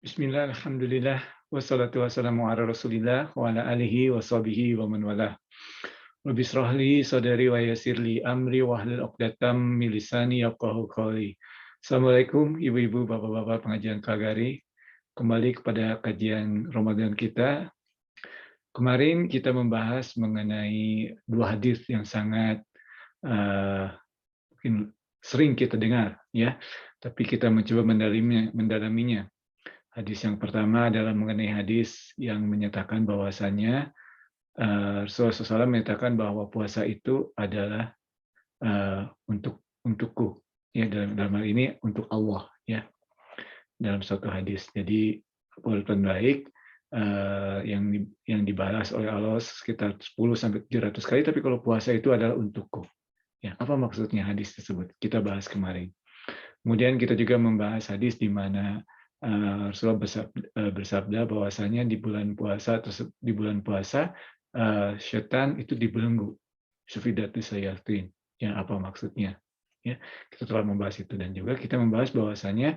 Bismillah, alhamdulillah, wassalatu wassalamu ala rasulillah, wa ala alihi wa sahbihi wa man walah. Rabbi israh li sadri wa yassir li amri wahlul 'uqdatam min lisani yafqahu qawli. Assalamualaikum ibu-ibu, bapak-bapak pengajian Kagari. Kembali kepada kajian Ramadan kita. Kemarin kita membahas mengenai dua hadis yang sangat eh, mungkin sering kita dengar, ya. Tapi kita mencoba mendalaminya. Hadis yang pertama adalah mengenai hadis yang menyatakan bahwasanya Rasulullah SAW menyatakan bahwa puasa itu adalah untukku, ya, dalam hal ini untuk Allah, ya, dalam suatu hadis. Jadi perbuatan baik yang dibalas oleh Allah sekitar 10 sampai 700 kali, tapi kalau puasa itu adalah untukku. Ya, apa maksudnya hadis tersebut? Kita bahas kemarin. Kemudian kita juga membahas hadis di mana Rasulullah bersabda bahwasanya di bulan puasa setan itu dibelenggu, sufidatu syayatin. Ya, apa maksudnya? Ya, kita telah membahas itu, dan juga kita membahas bahwasanya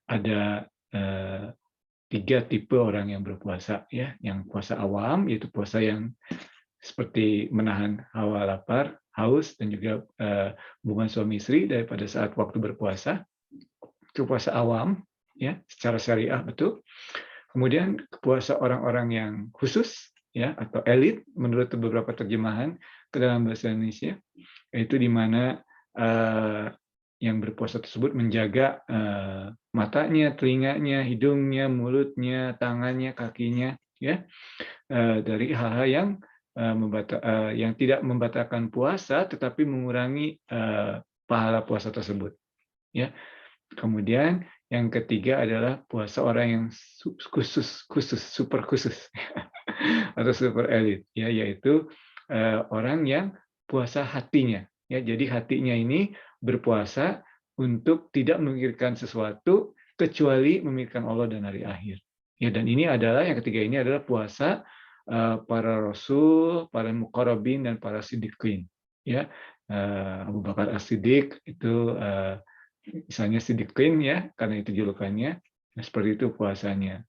ada 3 tipe orang yang berpuasa, ya. Yang puasa awam, yaitu puasa yang seperti menahan hawa lapar, haus, dan juga hubungan suami istri daripada saat waktu berpuasa. Itu puasa awam, ya, secara syariah, betul. Kemudian puasa orang-orang yang khusus, ya, atau elit menurut beberapa terjemahan ke dalam bahasa Indonesia, yaitu di mana yang berpuasa tersebut menjaga matanya, telinganya, hidungnya, mulutnya, tangannya, kakinya, ya, dari hal-hal yang tidak membatalkan puasa tetapi mengurangi pahala puasa tersebut, ya. Kemudian yang ketiga adalah puasa orang yang super khusus atau super elit, ya, yaitu orang yang puasa hatinya, ya. Jadi hatinya ini berpuasa untuk tidak memikirkan sesuatu kecuali memikirkan Allah dan hari akhir. Ya, dan ini adalah yang ketiga, ini adalah puasa para rasul, para muqarrabin, dan para siddiqin. Ya, Abu Bakar As-Siddiq itu misalnya siddiqin, ya, karena itu julukannya. Nah, seperti itu puasanya.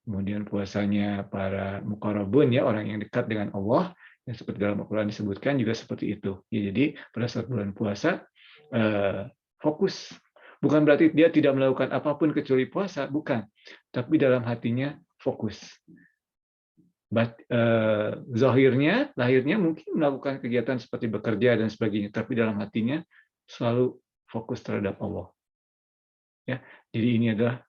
Kemudian puasanya para muqarrabun, ya, orang yang dekat dengan Allah, yang seperti dalam Al-Quran disebutkan juga seperti itu. Ya, jadi pada saat bulan puasa fokus. Bukan berarti dia tidak melakukan apapun kecuali puasa, bukan. Tapi dalam hatinya fokus. Zahirnya, lahirnya mungkin melakukan kegiatan seperti bekerja dan sebagainya, tapi dalam hatinya selalu fokus terhadap Allah. Ya, jadi ini adalah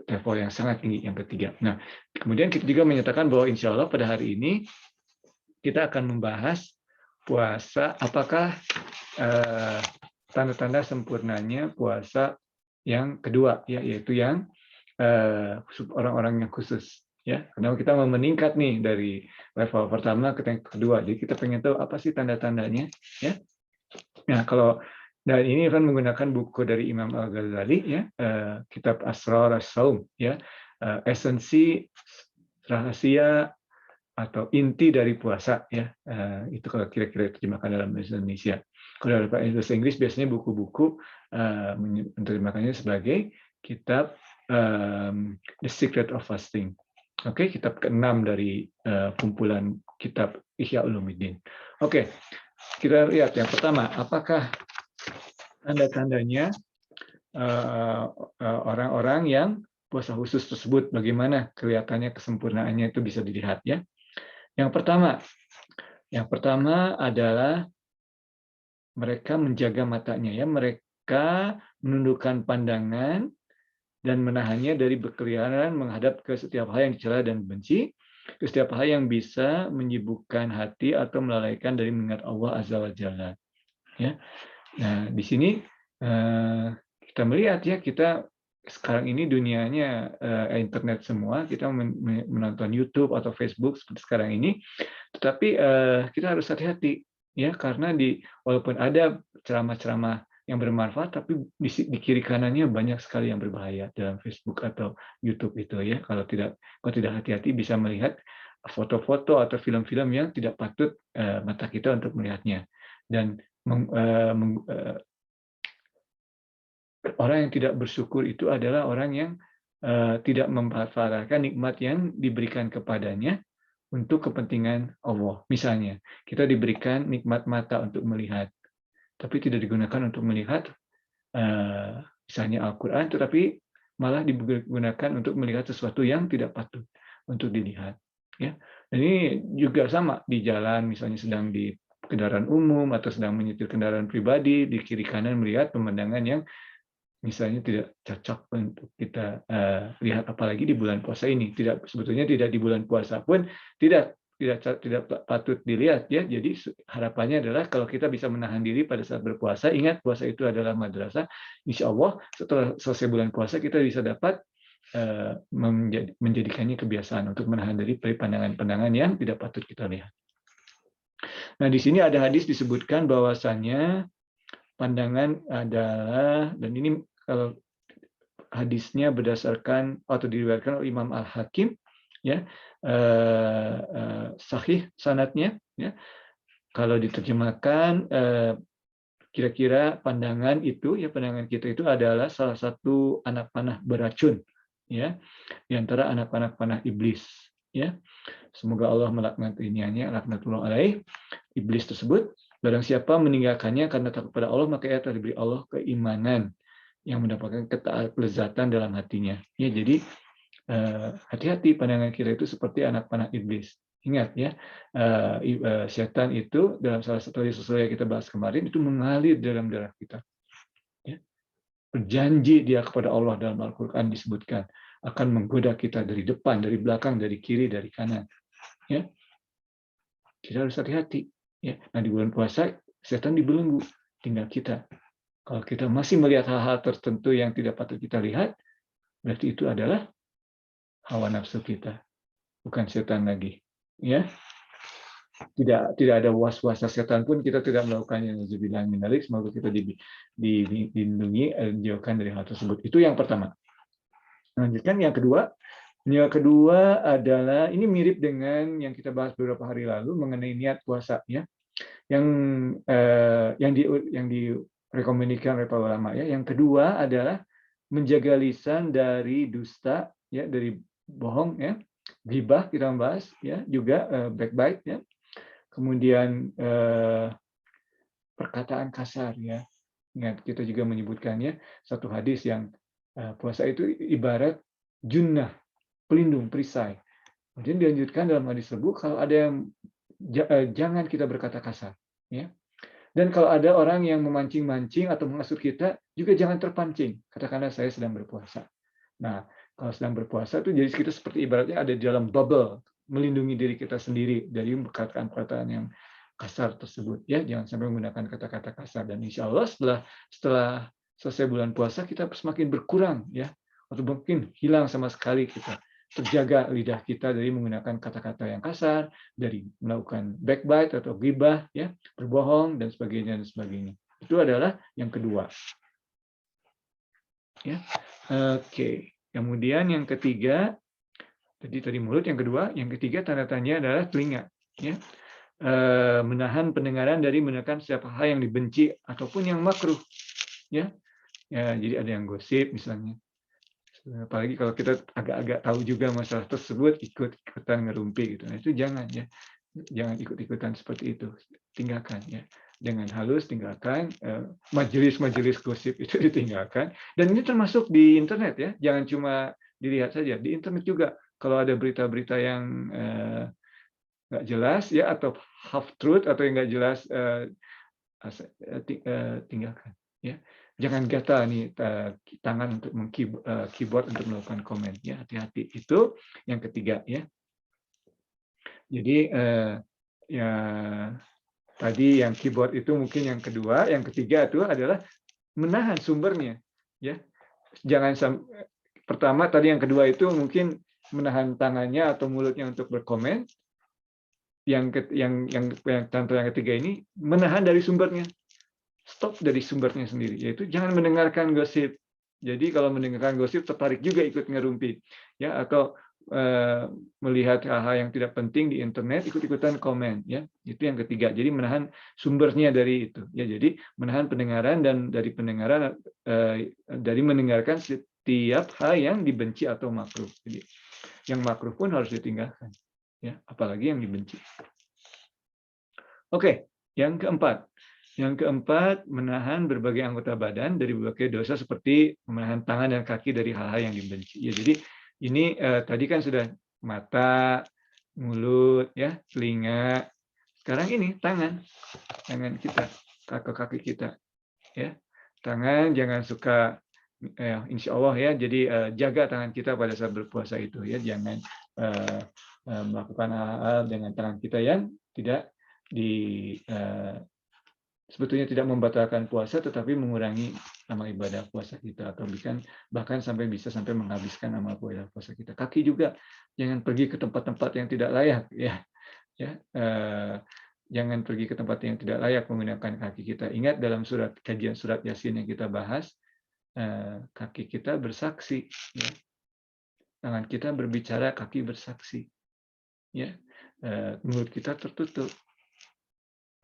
level yang sangat tinggi, yang ketiga. Nah, kemudian kita juga menyatakan bahwa insya Allah pada hari ini kita akan membahas puasa, apakah tanda-tanda sempurnanya puasa yang kedua, ya, yaitu yang orang-orang yang khusus, ya. Karena kita mau meningkat nih dari level pertama ke yang kedua, jadi kita pengen tahu apa sih tanda-tandanya, ya. Nah, dan ini kan menggunakan buku dari Imam Al-Ghazali, ya, kitab Asrar As-Saum, ya, esensi, rahasia atau inti dari puasa, ya. Itu kalau kira-kira terjemahkan dalam bahasa Indonesia. Kalau dalam bahasa Inggris biasanya buku-buku menerjemahkannya sebagai kitab The Secret of Fasting. Oke, kitab ke-6 dari kumpulan kitab Ihya Ulumuddin. Oke, kita lihat yang pertama, apakah tanda-tandanya orang-orang yang puasa khusus tersebut, bagaimana kelihatannya kesempurnaannya itu bisa dilihat, ya. Yang pertama adalah mereka menjaga matanya, ya. Mereka menundukkan pandangan dan menahannya dari berkeliaran menghadap ke setiap hal yang dicela dan benci, ke setiap hal yang bisa menyibukkan hati atau melalaikan dari mengingat Allah Azza wa Jalla. Ya. Nah, di sini kita melihat, ya, kita sekarang ini dunianya internet semua, kita menonton YouTube atau Facebook seperti sekarang ini, tetapi kita harus hati-hati, ya, karena walaupun ada ceramah-ceramah yang bermanfaat, tapi di kiri kanannya banyak sekali yang berbahaya dalam Facebook atau YouTube itu, ya. Kalau tidak hati-hati bisa melihat foto-foto atau film-film yang tidak patut mata kita untuk melihatnya. Dan orang yang tidak bersyukur itu adalah orang yang tidak memanfaatkan nikmat yang diberikan kepadanya untuk kepentingan Allah. Misalnya, kita diberikan nikmat mata untuk melihat, tapi tidak digunakan untuk melihat misalnya Al-Quran, tetapi malah digunakan untuk melihat sesuatu yang tidak patut untuk dilihat. Ya, dan ini juga sama di jalan, misalnya sedang di kendaraan umum atau sedang menyetir kendaraan pribadi, di kiri kanan melihat pemandangan yang misalnya tidak cocok untuk kita lihat, apalagi di bulan puasa ini. Sebetulnya tidak di bulan puasa pun tidak patut dilihat, ya. Jadi harapannya adalah kalau kita bisa menahan diri pada saat berpuasa, ingat puasa itu adalah madrasah. Insya Allah setelah selesai bulan puasa kita bisa dapat menjadikannya kebiasaan untuk menahan diri dari pandangan-pandangan yang tidak patut kita lihat. Nah, di sini ada hadis disebutkan bahwasannya pandangan adalah, dan ini kalau hadisnya berdasarkan atau diriwayatkan oleh Imam Al-Hakim, ya, sahih sanadnya, ya. Kalau diterjemahkan, kira-kira pandangan itu, ya, pandangan kita itu adalah salah satu anak panah beracun, ya, di antara anak-anak panah iblis, ya. Semoga Allah melaknatinya, laknatullah alaih, iblis tersebut. Barang siapa meninggalkannya karena takut pada Allah, maka ia telah diberi Allah keimanan yang mendapatkan kelezatan dalam hatinya. Ya, jadi hati-hati, pandangan kita itu seperti anak panah iblis. Ingat, ya, setan itu dalam salah satu sesuai yang kita bahas kemarin itu mengalir dalam darah kita. Ya. Berjanji dia kepada Allah dalam Al-Quran disebutkan akan menggoda kita dari depan, dari belakang, dari kiri, dari kanan. Ya. Kita harus hati-hati. Ya. Nah, di bulan puasa setan dibelenggu, tinggal kita. Kalau kita masih melihat hal-hal tertentu yang tidak patut kita lihat, berarti itu adalah hawa nafsu kita, bukan setan lagi. Ya, tidak ada was-was setan pun kita tidak melakukannya. Naudzubillah min dzalik. Semoga kita dilindungi, dijauhkan dari hal tersebut. Itu yang pertama. Lanjutkan yang kedua. Yang kedua adalah, ini mirip dengan yang kita bahas beberapa hari lalu mengenai niat puasa, ya. Yang direkomendasikan oleh para ulama, ya. Yang kedua adalah menjaga lisan dari dusta, ya, dari bohong, ya. Ghibah kita membahas, ya, juga backbite, ya. Kemudian perkataan kasar, ya. Ingat, kita juga menyebutkannya satu hadis yang puasa itu ibarat junnah, pelindung, perisai. Kemudian dilanjutkan dalam hadis tersebut, kalau ada yang jangan kita berkata kasar, ya. Dan kalau ada orang yang memancing-mancing atau menghasut kita, juga jangan terpancing. Katakanlah saya sedang berpuasa. Nah, kalau sedang berpuasa itu jadi kita seperti ibaratnya ada di dalam bubble, melindungi diri kita sendiri dari perkataan-perkataan yang kasar tersebut. Ya, jangan sampai menggunakan kata-kata kasar. Dan insya Allah setelah selesai bulan puasa kita semakin berkurang, ya, atau mungkin hilang sama sekali kita. Terjaga lidah kita dari menggunakan kata-kata yang kasar, dari melakukan backbite atau ghibah, ya, berbohong dan sebagainya dan sebagainya. Itu adalah yang kedua. Ya. Oke. Kemudian yang ketiga, tadi mulut, yang kedua, yang ketiga tanda tanya adalah telinga, ya. Menahan pendengaran dari menekan setiap hal yang dibenci ataupun yang makruh, ya. Ya, jadi ada yang gosip misalnya. Apalagi kalau kita agak-agak tahu juga masalah tersebut, ikut-ikutan ngerumpi gitu. Nah, itu jangan, ya. Jangan ikut-ikutan seperti itu. Tinggalkan, ya. Dengan halus tinggalkan, majelis-majelis gosip itu ditinggalkan. Dan ini termasuk di internet, ya. Jangan cuma dilihat saja, di internet juga. Kalau ada berita-berita yang nggak jelas, ya, atau half truth atau yang nggak jelas, tinggalkan, ya. Jangan gatal nih tangan untuk keyboard untuk melakukan komen, ya. Hati-hati. Itu yang ketiga, ya. Jadi ya tadi yang keyboard itu mungkin yang kedua, yang ketiga itu adalah menahan sumbernya, ya. Jangan pertama tadi yang kedua itu mungkin menahan tangannya atau mulutnya untuk berkomen. Yang contoh yang ketiga ini menahan dari sumbernya. Stop dari sumbernya sendiri, yaitu jangan mendengarkan gosip. Jadi kalau mendengarkan gosip tertarik juga ikut ngerumpi, ya, atau melihat hal-hal yang tidak penting di internet ikut-ikutan komen, ya. Itu yang ketiga. Jadi menahan sumbernya dari itu, ya. Jadi menahan pendengaran, dan dari pendengaran dari mendengarkan setiap hal yang dibenci atau makruh. Jadi yang makruh pun harus ditinggalkan, ya, apalagi yang dibenci. Oke, yang keempat. Yang keempat, menahan berbagai anggota badan dari berbagai dosa seperti menahan tangan dan kaki dari hal-hal yang dibenci. Ya, jadi ini tadi kan sudah mata, mulut, ya, telinga. Sekarang ini tangan kita, kaki kita, ya. Tangan jangan suka, insya Allah ya. Jadi jaga tangan kita pada saat berpuasa itu, ya. Jangan melakukan hal-hal dengan tangan kita yang tidak sebetulnya tidak membatalkan puasa, tetapi mengurangi amal ibadah puasa kita, atau bahkan bisa sampai menghabiskan amal ibadah puasa kita. Kaki juga jangan pergi ke tempat-tempat yang tidak layak, ya. Jangan pergi ke tempat yang tidak layak menggunakan kaki kita. Ingat dalam kajian surat Yasin yang kita bahas, kaki kita bersaksi, ya. Tangan kita berbicara, kaki bersaksi, ya. Mulut kita tertutup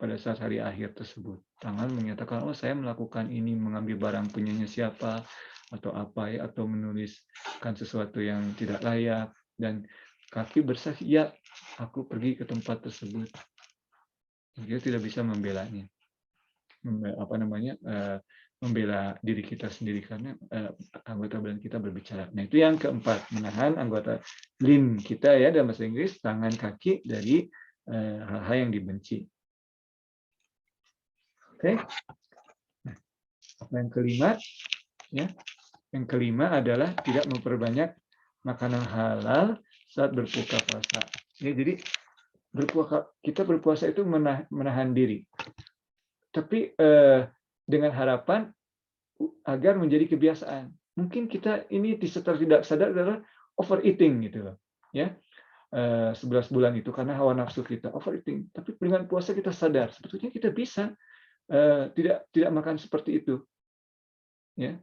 pada saat hari akhir tersebut. Tangan menyatakan, oh saya melakukan ini, mengambil barang punyanya siapa, atau apa, ya, atau menuliskan sesuatu yang tidak layak, dan kaki bersaksi, ya, aku pergi ke tempat tersebut. Kita tidak bisa membelanya, membela diri kita sendiri karena anggota badan kita berbicara. Nah, itu yang keempat, menahan anggota limb kita, ya, dalam bahasa Inggris, tangan, kaki dari hal-hal yang dibenci. Oke. Nah, yang kelima, ya, yang kelima adalah tidak memperbanyak makanan halal saat berbuka puasa. Ya, jadi kita berpuasa itu menahan diri, tapi dengan harapan agar menjadi kebiasaan. Mungkin kita ini secara tidak sadar adalah overeating gitu loh, ya. 11 bulan itu karena hawa nafsu kita overeating, tapi dengan puasa kita sadar sebetulnya kita bisa tidak makan seperti itu, ya.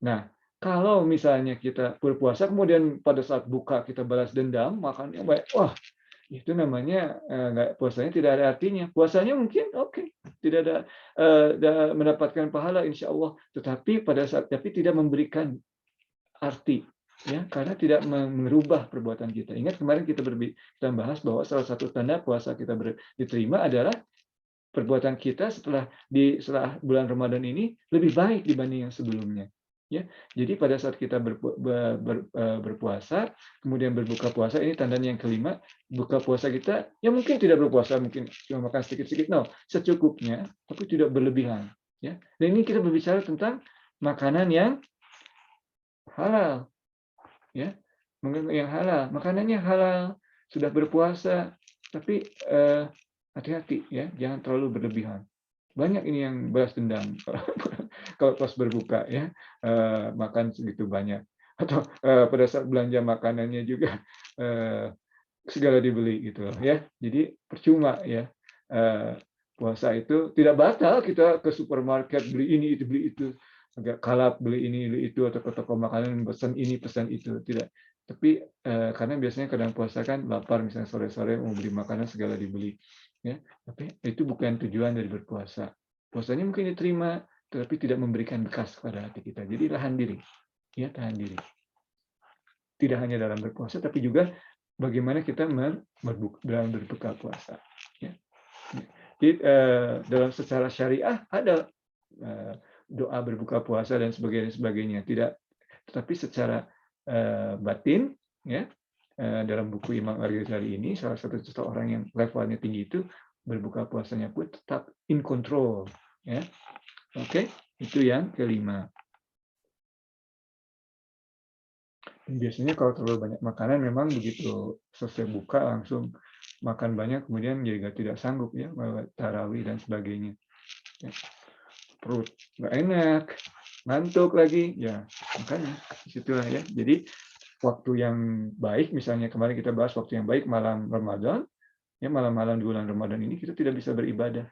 Nah, kalau misalnya kita berpuasa kemudian pada saat buka kita balas dendam, makannya baik, wah, itu namanya puasanya tidak ada artinya. Puasanya mungkin oke, tidak ada mendapatkan pahala insya Allah, tetapi tidak memberikan arti, ya, karena tidak merubah perbuatan kita. Ingat kemarin kita bahas bahwa salah satu tanda puasa kita diterima adalah perbuatan kita setelah bulan Ramadan ini lebih baik dibanding yang sebelumnya, ya. Jadi pada saat kita berpuasa kemudian berbuka puasa, ini tandanya yang kelima, buka puasa kita ya mungkin tidak berpuasa, mungkin cuma makan sedikit-sedikit, secukupnya, tapi tidak berlebihan, ya. Dan ini kita berbicara tentang makanan yang halal, ya, yang halal, makanannya halal, sudah berpuasa, tapi hati-hati, ya, jangan terlalu berlebihan. Banyak ini yang balas dendam kalau pas berbuka, ya, makan segitu banyak, atau pada saat belanja makanannya juga segala dibeli gitu, ya. Jadi percuma, ya. Puasa itu tidak batal kita ke supermarket beli ini itu beli itu, agak kalap beli ini beli itu, atau ke toko makanan pesan ini pesan itu, tidak. Tapi karena biasanya kadang puasa kan lapar, misalnya sore-sore mau beli makanan segala dibeli, ya. Tapi itu bukan tujuan dari berpuasa. Puasanya mungkin diterima, tetapi tidak memberikan bekas pada hati kita. Jadi tahan diri, ya, tahan diri. Tidak hanya dalam berpuasa, tapi juga bagaimana kita dalam berbuka puasa, ya. Jadi dalam secara syariah ada doa berbuka puasa dan sebagainya. Tidak, tetapi secara batin, ya, dalam buku Imam Al-Ghazali ini, salah satu orang yang levelnya tinggi itu berbuka puasanya pun tetap in control, ya. Oke, itu yang kelima. Dan biasanya kalau terlalu banyak makanan memang begitu selesai buka langsung makan banyak, kemudian juga tidak sanggup, ya, tarawih dan sebagainya, ya. Perut nggak enak, ngantuk lagi, ya, makanya disitulah, ya. Jadi waktu yang baik, misalnya kemarin kita bahas waktu yang baik malam Ramadan, ya, malam-malam di bulan Ramadan ini kita tidak bisa beribadah,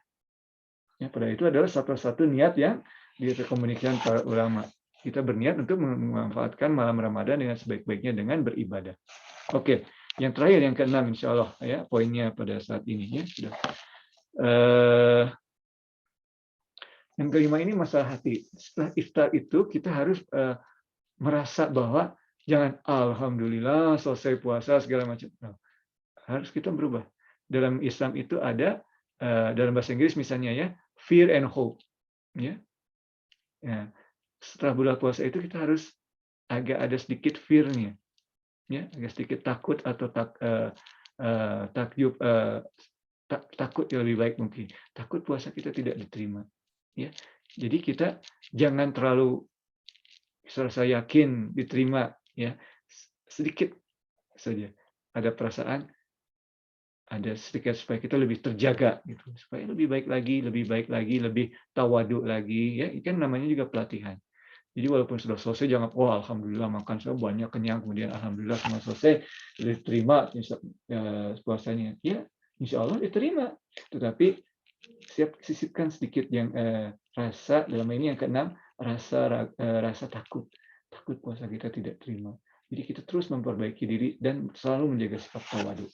ya. Pada itu adalah satu-satu niat yang direkomendasikan para ulama. Kita berniat untuk memanfaatkan malam Ramadan dengan sebaik-baiknya dengan beribadah. Oke, yang terakhir, yang keenam, insya Allah, ya, poinnya pada saat ini, ya, sudah. Yang kelima ini masalah hati. Setelah iftar itu kita harus merasa bahwa jangan alhamdulillah selesai puasa segala macam. No, harus kita berubah. Dalam Islam itu ada dalam bahasa Inggris misalnya ya, fear and hope, ya. Ya, setelah bulan puasa itu kita harus agak ada sedikit fear-nya, ya, agak sedikit takut atau takjub, takut yang lebih baik mungkin. Takut puasa kita tidak diterima, ya. Jadi kita jangan terlalu serasa yakin diterima, ya. Sedikit saja ada perasaan, ada sedikit supaya kita lebih terjaga gitu, supaya lebih baik lagi, lebih tawadhu lagi, ya. Kan namanya juga pelatihan. Jadi walaupun sudah selesai jangan, "Wah, alhamdulillah makan saya banyak, kenyang," kemudian alhamdulillah semua selesai, diterima puasanya. Ya, insya Allah diterima. Tetapi sisipkan sedikit yang rasa, dalam ini yang keenam, rasa takut. Takut puasa kita tidak terima. Jadi kita terus memperbaiki diri dan selalu menjaga sikap tawadhu.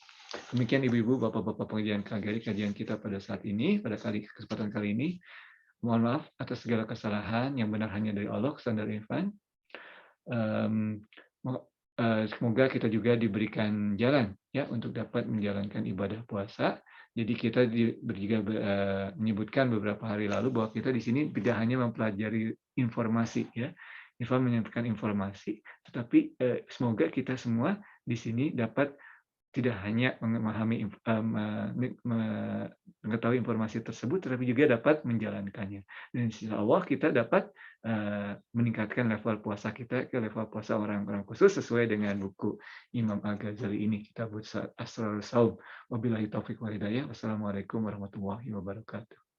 Demikian Ibu-ibu, Bapak-bapak kajian kita pada saat ini, pada kesempatan kali ini. Mohon maaf atas segala kesalahan, yang benar hanya dari Allah, kesalahan dari Irfan. Semoga kita juga diberikan jalan ya untuk dapat menjalankan ibadah puasa. Jadi kita juga menyebutkan beberapa hari lalu bahwa kita di sini tidak hanya mempelajari informasi ya. Irfan menyampaikan informasi, tetapi semoga kita semua di sini dapat tidak hanya memahami, mengetahui informasi tersebut, tetapi juga dapat menjalankannya. Dan insya Allah kita dapat meningkatkan level puasa kita ke level puasa orang-orang khusus sesuai dengan buku Imam Al-Ghazali ini, Kitabul Asrarus Shaum. Wabillahi taufiq wal hidayah. Wassalamualaikum warahmatullahi wabarakatuh.